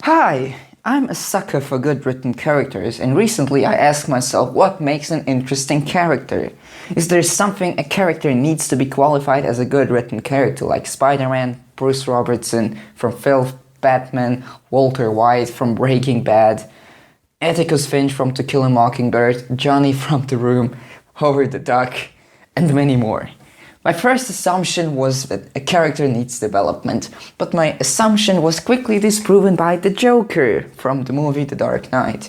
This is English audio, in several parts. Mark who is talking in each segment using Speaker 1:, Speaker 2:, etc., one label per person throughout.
Speaker 1: Hi, I'm a sucker for good written characters, and recently I asked myself what makes an interesting character. Is there something a character needs to be qualified as a good written character, like Spider-Man, Bruce Robertson from Phil, Batman, Walter White from Breaking Bad, Atticus Finch from To Kill a Mockingbird, Johnny from The Room, Howard the Duck, and many more. My first assumption was that a character needs development, but my assumption was quickly disproven by the Joker from the movie The Dark Knight.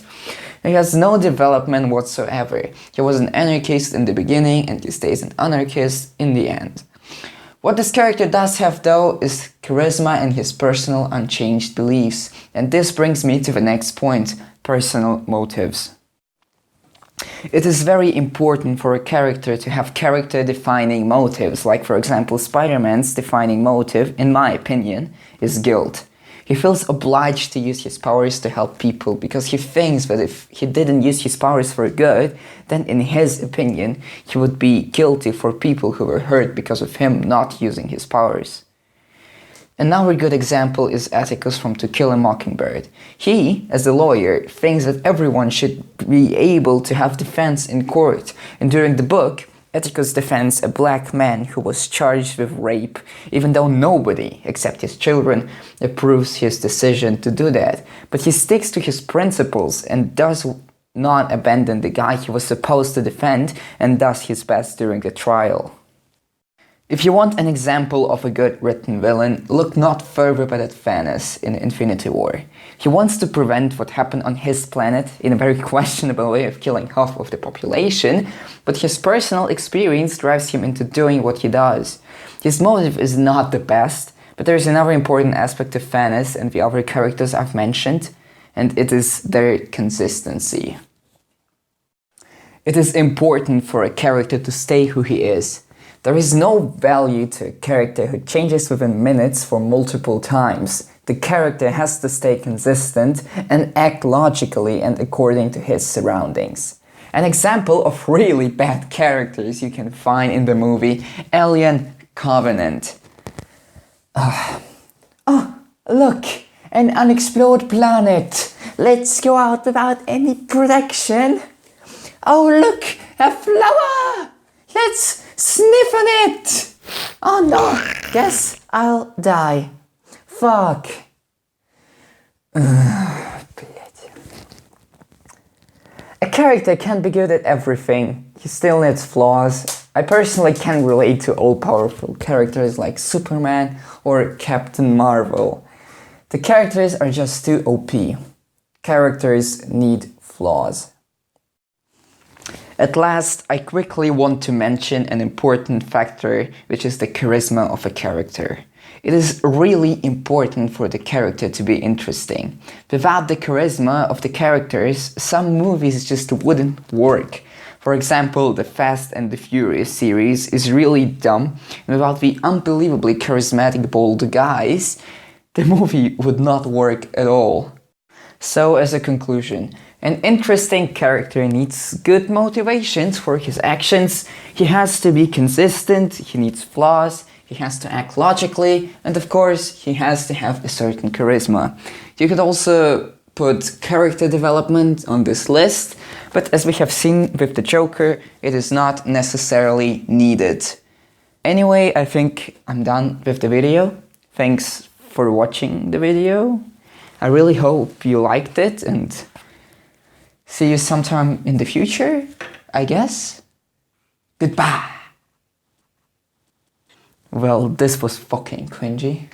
Speaker 1: He has no development whatsoever. He was an anarchist in the beginning and he stays an anarchist in the end. What this character does have though is charisma and his personal unchanged beliefs. And this brings me to the next point, personal motives. It is very important for a character to have character-defining motives, like for example Spider-Man's defining motive, in my opinion, is guilt. He feels obliged to use his powers to help people because he thinks that if he didn't use his powers for good, then in his opinion, he would be guilty for people who were hurt because of him not using his powers. Another good example is Atticus from To Kill a Mockingbird. He, as a lawyer, thinks that everyone should be able to have defense in court, and during the book, Atticus defends a black man who was charged with rape, even though nobody, except his children, approves his decision to do that. But he sticks to his principles and does not abandon the guy he was supposed to defend and does his best during the trial. If you want an example of a good written villain, look not further but at Thanos in Infinity War. He wants to prevent what happened on his planet in a very questionable way of killing half of the population, but his personal experience drives him into doing what he does. His motive is not the best, but there is another important aspect of Thanos and the other characters I've mentioned, and it is their consistency. It is important for a character to stay who he is. There is no value to a character who changes within minutes for multiple times. The character has to stay consistent and act logically and according to his surroundings. An example of really bad characters you can find in the movie Alien Covenant. Oh, look! An unexplored planet! Let's go out without any protection! Oh, look! A flower! Let's sniff on it! Oh no! Guess I'll die. Fuck. A character can be good at everything. He still needs flaws. I personally can relate to all-powerful characters like Superman or Captain Marvel. The characters are just too OP. Characters need flaws. At last, I quickly want to mention an important factor, which is the charisma of a character. It is really important for the character to be interesting. Without the charisma of the characters, some movies just wouldn't work. For example, the Fast and the Furious series is really dumb, and without the unbelievably charismatic bold guys, the movie would not work at all. So, as a conclusion, an interesting character needs good motivations for his actions, he has to be consistent, he needs flaws, he has to act logically, and of course, he has to have a certain charisma. You could also put character development on this list, but as we have seen with the Joker, it is not necessarily needed. Anyway, I think I'm done with the video. Thanks for watching the video. I really hope you liked it and see you sometime in the future, I guess. Goodbye. Well, this was fucking cringy.